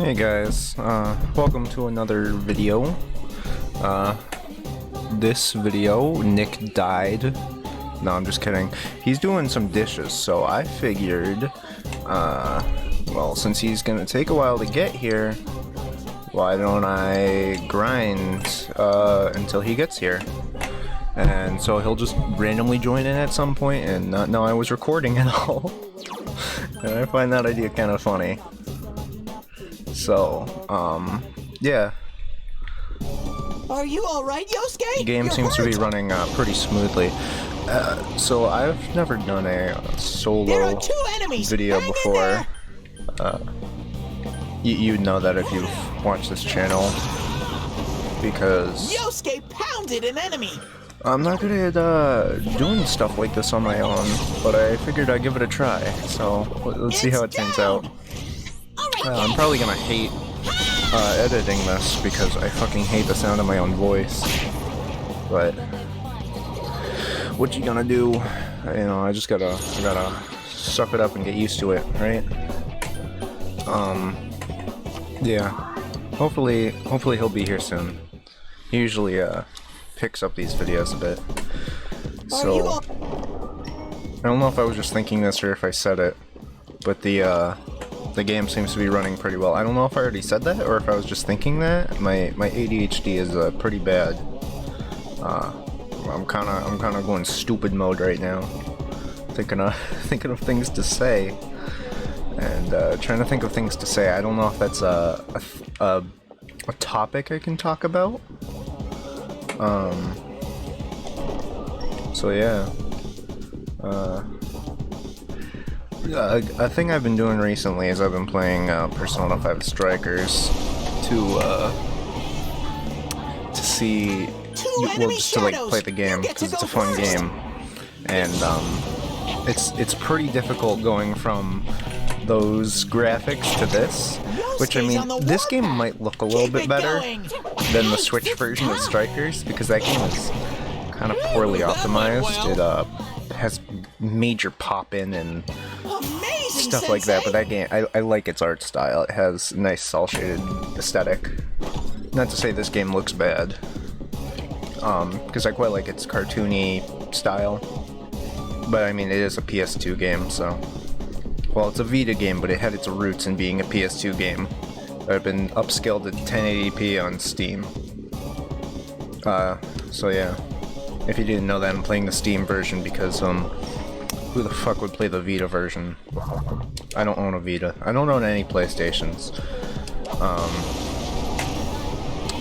Hey guys, welcome to another video. This video, Nick died. No, I'm just kidding. He's doing some dishes, so I figured, well, since he's gonna take a while to get here, why don't I grind, until he gets here? And so he'll just randomly join in at some point and not know I was recording at all. And I find that idea kind of funny. So, yeah. Are you alright, Yosuke? The game seems to be running pretty smoothly. So I've never done a solo video before. You'd know that if you've watched this channel, because Yosuke pounded an enemy. I'm not good at doing stuff like this on my own, but I figured I'd give it a try. So let's see how it turns out. I'm probably gonna hate editing this because I fucking hate the sound of my own voice. But what you gonna do? You know, I gotta suck it up and get used to it, right? Yeah. Hopefully he'll be here soon. He usually picks up these videos a bit. So I don't know if I was just thinking this or if I said it, but the game seems to be running pretty well. I don't know if I already said that or if I was just thinking that. My ADHD is pretty bad. I'm kind of going stupid mode right now, thinking of things to say, and trying to think of things to say. I don't know if that's a topic I can talk about. So yeah. A thing I've been doing recently is I've been playing Persona 5 Strikers to see, well, just to like play the game because it's a fun game, and it's pretty difficult going from those graphics to this, which I mean, this game might look a little bit better than the Switch version of Strikers because that game is kind of poorly optimized. It has major pop-in and stuff like that, but that game, I like its art style. It has a nice cel-shaded aesthetic. Not to say this game looks bad, because I quite like its cartoony style, but I mean, it is a PS2 game, so... Well, it's a Vita game, but it had its roots in being a PS2 game that had been upscaled at 1080p on Steam. So yeah. If you didn't know that, I'm playing the Steam version because, who the fuck would play the Vita version? I don't own a Vita. I don't own any PlayStations.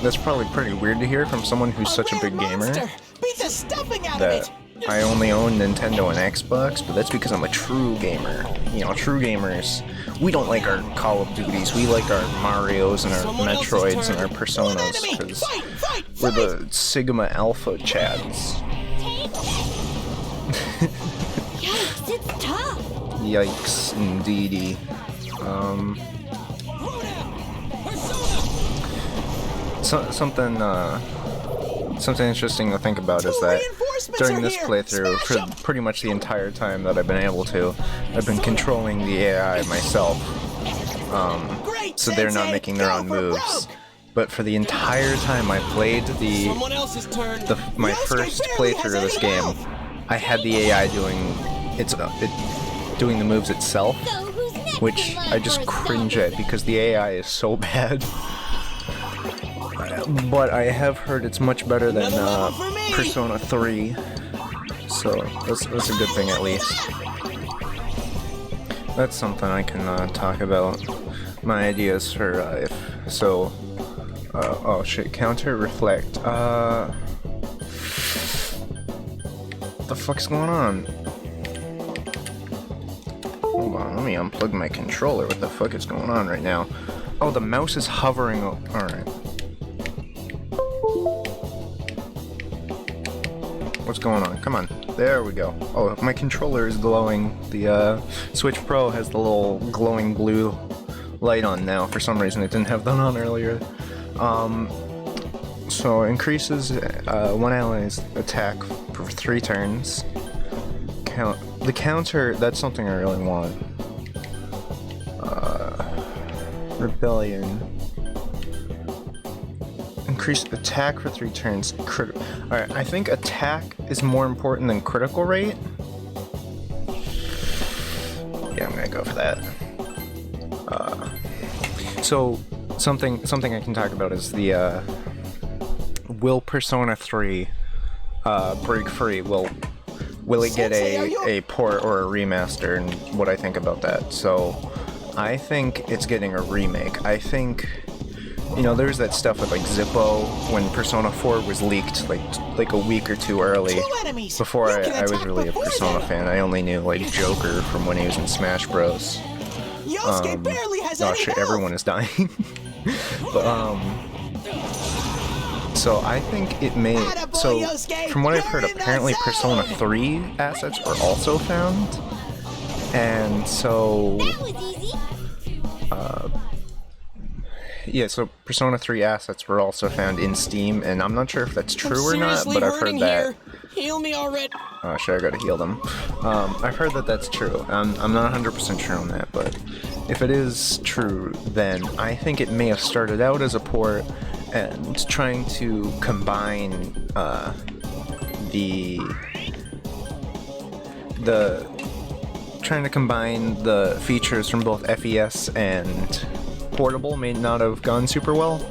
That's probably pretty weird to hear from someone who's such a big gamer, that I only own Nintendo and Xbox, but that's because I'm a true gamer. You know, true gamers, we don't like our Call of Duties, we like our Marios and our Metroids and our Personas, because we're the Sigma Alpha Chads. Yikes, it's tough. Yikes, indeedy. Something interesting to think about is that during this playthrough, for pretty much the entire time that I've been able to, I've been controlling the AI myself, so they're not making their own moves. But for the entire time I played my first playthrough of this game, I had the AI doing the moves itself, which I just cringe at because the AI is so bad. But I have heard it's much better than Persona 3, so that's a good thing at least. That's something I can talk about. My ideas for oh shit, counter reflect. What the fuck's going on? Hold on, let me unplug my controller. What the fuck is going on right now? Oh, the mouse is hovering. Alright. What's going on? Come on. There we go. Oh, my controller is glowing. The Switch Pro has the little glowing blue light on now. For some reason it didn't have that on earlier. So increases one ally's attack for 3 turns. The counter, that's something I really want. Rebellion. Increase attack for 3 turns. Alright, I think attack is more important than critical rate. Yeah, I'm gonna go for that. So something I can talk about is the will Persona 3 break free? Will it get a port or a remaster, and what I think about that? So I think it's getting a remake. I think, you know, there's that stuff with like Zippo when Persona 4 was leaked like a week or two early. Before I was really a Persona fan. I only knew like Joker from when he was in Smash Bros. Oh shit, everyone is dying. But, so I think it may. So from what I've heard, apparently Persona 3 assets were also found, and so yeah, so Persona 3 assets were also found in Steam, and I'm not sure if that's true or not, but I've heard that. Heal me already. Oh shit, I gotta heal them. I've heard that that's true. I'm not 100% sure on that, but if it is true, then I think it may have started out as a port and trying to combine trying to combine the features from both FES and portable may not have gone super well.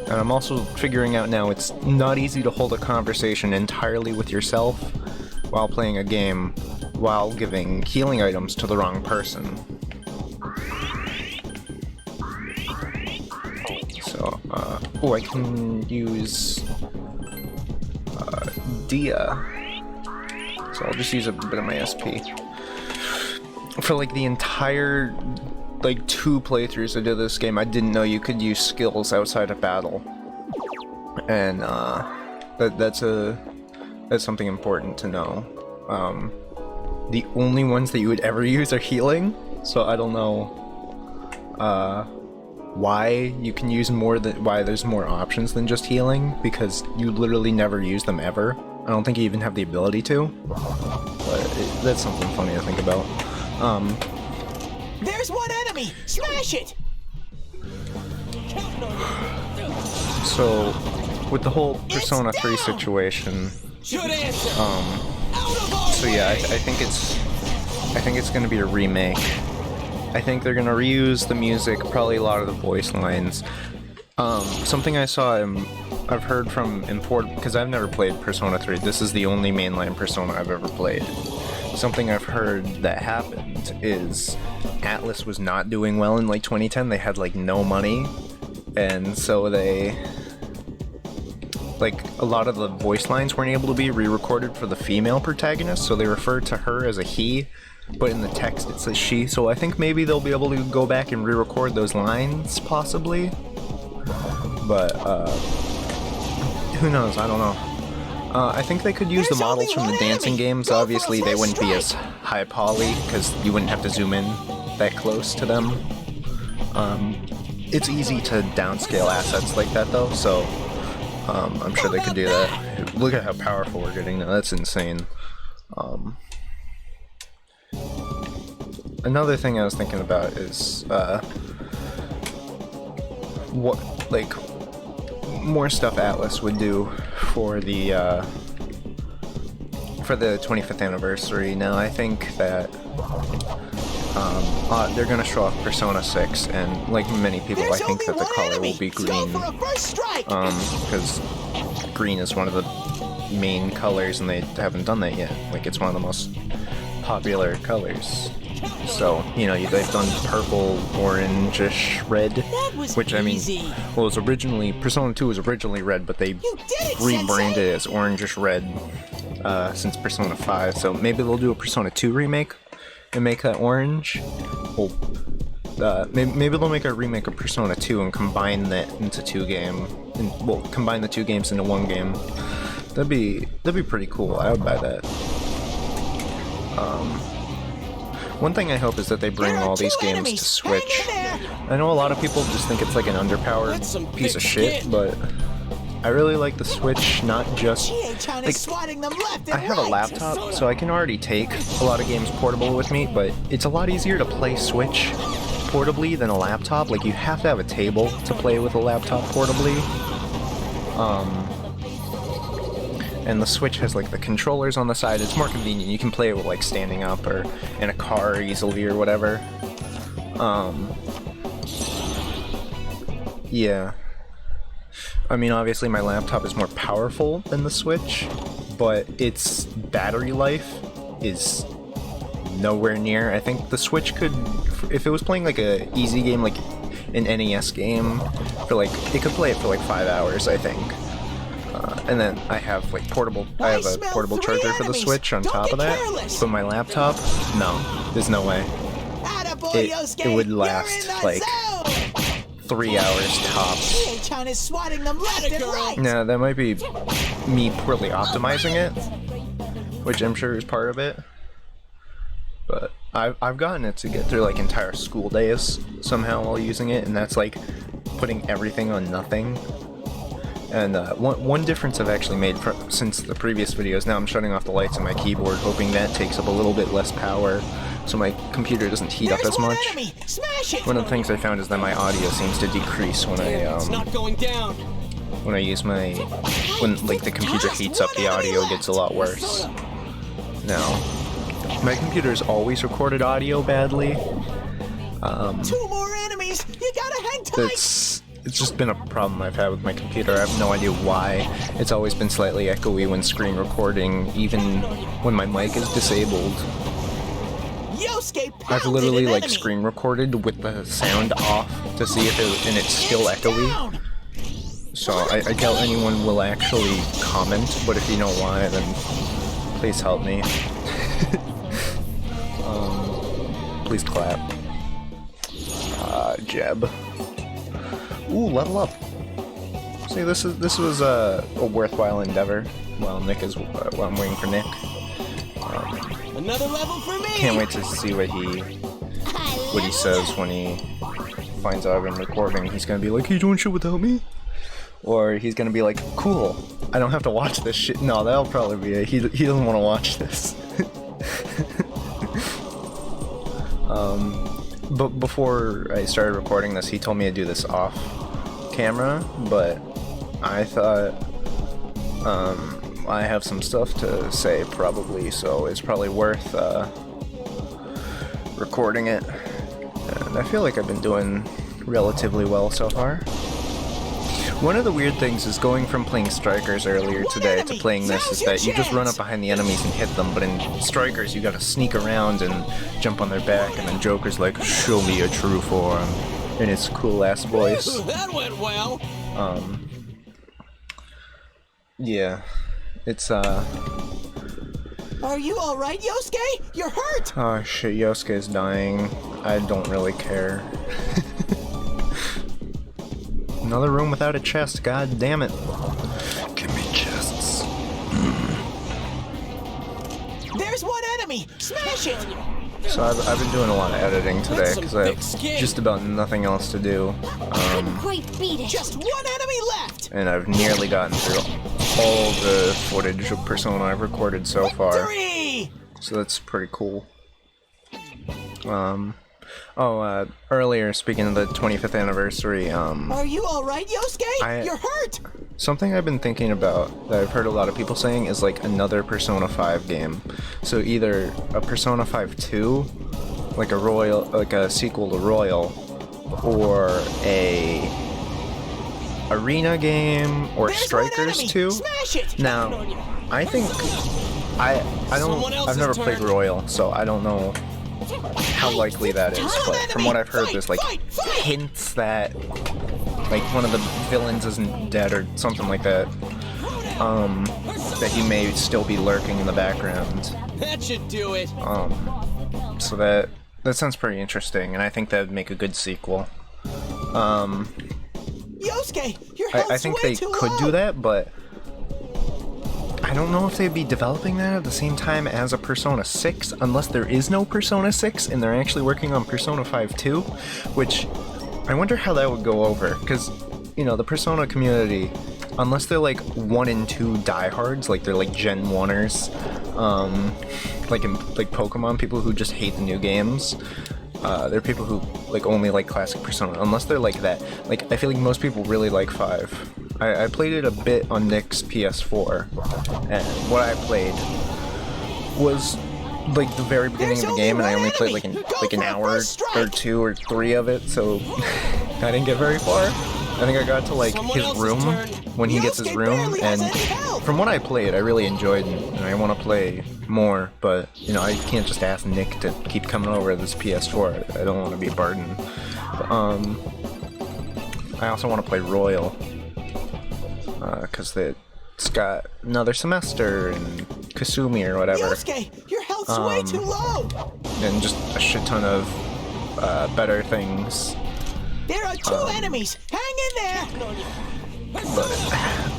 And I'm also figuring out now it's not easy to hold a conversation entirely with yourself while playing a game while giving healing items to the wrong person. So, oh, I can use Dia. So I'll just use a bit of my SP. For like the entire, like 2 playthroughs I did this game, I didn't know you could use skills outside of battle. And that's something important to know. The only ones that you would ever use are healing, so I don't know why you can use why there's more options than just healing, because you literally never use them ever. I don't think you even have the ability to, but that's something funny to think about. There's one enemy! Smash it! So, with the whole Persona 3 situation, so yeah, I think it's gonna be a remake. I think they're gonna reuse the music, probably a lot of the voice lines. Something I saw, I've heard from because I've never played Persona 3. This is the only mainline Persona I've ever played. Something I've heard that happened is Atlas was not doing well in like 2010. They had like no money, and so they, like, a lot of the voice lines weren't able to be re-recorded for the female protagonist, so they refer to her as a he, but in the text it says she. So I think maybe they'll be able to go back and re-record those lines, possibly. But who knows? I don't know. I think they could use the models from the dancing games. Obviously, they wouldn't be as high poly, because you wouldn't have to zoom in that close to them. It's easy to downscale assets like that, though, so I'm sure they could do that. Look at how powerful we're getting now. That's insane. Another thing I was thinking about is what, like, more stuff Atlas would do for the 25th anniversary. Now I think that they're gonna show off Persona 6, and like many people, I think that the color will be green, because green is one of the main colors, and they haven't done that yet. Like, it's one of the most popular colors. So, you know, they've done purple, orange-ish, red, which, I mean, well, it was originally, Persona 2 was originally red, but they rebranded it as orange-ish red since Persona 5, so maybe they'll do a Persona 2 remake and make that orange. Well, maybe they'll make a remake of Persona 2 and combine that into combine the 2 games into 1 game. That'd be pretty cool. I would buy that. One thing I hope is that they bring all these games to Switch. I know a lot of people just think it's like an underpowered piece of shit, but I really like the Switch, not just, like, I have a laptop, so I can already take a lot of games portable with me, but it's a lot easier to play Switch portably than a laptop. Like, you have to have a table to play with a laptop portably. And the Switch has like the controllers on the side. It's more convenient. You can play it with like standing up or in a car easily or whatever. Yeah. I mean, obviously my laptop is more powerful than the Switch, but its battery life is nowhere near. I think the Switch could, if it was playing like a easy game, like an NES game, for like, it could play it for like 5 hours, I think. And then I have like I have a portable charger for the Switch on top of that. But my laptop, no, there's no way. It would last like 3 hours tops. Nah, that might be me poorly optimizing it, which I'm sure is part of it. But I've gotten it to get through like entire school days somehow while using it, and that's like putting everything on nothing. And one difference I've actually made since the previous videos, now I'm shutting off the lights on my keyboard, hoping that takes up a little bit less power so my computer doesn't heat up as much. One of the things I found is that my audio seems to decrease when when I use when like the computer heats up, the audio gets a lot worse. Now, my computer's always recorded audio badly. 2 more enemies! You gotta hang tight! It's just been a problem I've had with my computer. I have no idea why. It's always been slightly echoey when screen recording, even when my mic is disabled. I've literally like screen recorded with the sound off to see if and it's still echoey. So I doubt anyone will actually comment, but if you know why, then please help me. Please clap. Jeb. Ooh, level up. See, this was a worthwhile endeavor. While while I'm waiting for Nick. Another level for me. Can't wait to see what he says when he finds out I'm recording. He's gonna be like, "Hey, you doing shit without me?" Or he's gonna be like, "Cool, I don't have to watch this shit." No, that'll probably be it. He doesn't want to watch this. But before I started recording this, he told me to do this off camera, but I thought I have some stuff to say probably, so it's probably worth recording it. And I feel like I've been doing relatively well so far. One of the weird things is going from playing Strikers earlier today to playing this is that you just run up behind the enemies and hit them, but in Strikers you gotta sneak around and jump on their back, and then Joker's like, "Show me your true form," in his cool-ass voice. That went well. Yeah. It's, Are you alright, Yosuke? You're hurt! Oh shit, Yosuke's dying. I don't really care. Another room without a chest, god damn it. Give me chests. There's one enemy! Smash it! So I've been doing a lot of editing today, because I have just about nothing else to do. Just one enemy left! And I've nearly gotten through all the footage of Persona I've recorded so far. So that's pretty cool. Earlier, speaking of the 25th anniversary, Are you alright, Yosuke? You're hurt! Something I've been thinking about that I've heard a lot of people saying is like another Persona 5 game. So either a Persona 5 2, like a sequel to Royal, or a arena game, or Strikers 2. Now, I think I've never played Royal, so I don't know how likely that is, but from what I've heard, there's like hints that like one of the villains isn't dead or something like that. That he may still be lurking in the background. That should do it. So that sounds pretty interesting, and I think that would make a good sequel. Yosuke, I think they could do that, but I don't know if they'd be developing that at the same time as a Persona 6, unless there is no Persona 6 and they're actually working on Persona 5 2, which I wonder how that would go over, because, you know, the Persona community, unless they're like 1 and 2 diehards, like they're like Gen 1ers, like Pokemon, people who just hate the new games, There are people who like only like classic Persona, unless they're like that. Like I feel like most people really like 5. I played it a bit on Nick's PS4, and what I played was like the very beginning of the game, and I only played like an hour or 2 or 3 of it, so I didn't get very far. I think I got to like his room when he gets his room, and from what I played, I really enjoyed it, and I want to play more. But you know, I can't just ask Nick to keep coming over to this PS4. I don't want to be a burden. But, I also want to play Royal because it's got another semester and Kasumi or whatever. Yosuke, your health's way too low. And just a shit ton of better things. There are 2 enemies. Hang in there. But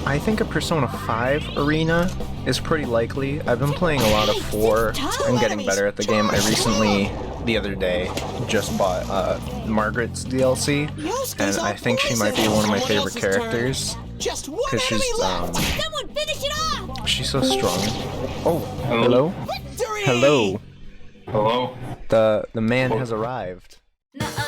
I think a Persona 5 arena is pretty likely. I've been playing a lot of 4 and getting better at the game. I recently, the other day, just bought Margaret's DLC, and I think she might be one of my favorite characters. Just one Because she's, Someone finish it off! she's so strong. Oh, hello? Victory! Hello. Hello? The man has arrived. Nuh-uh.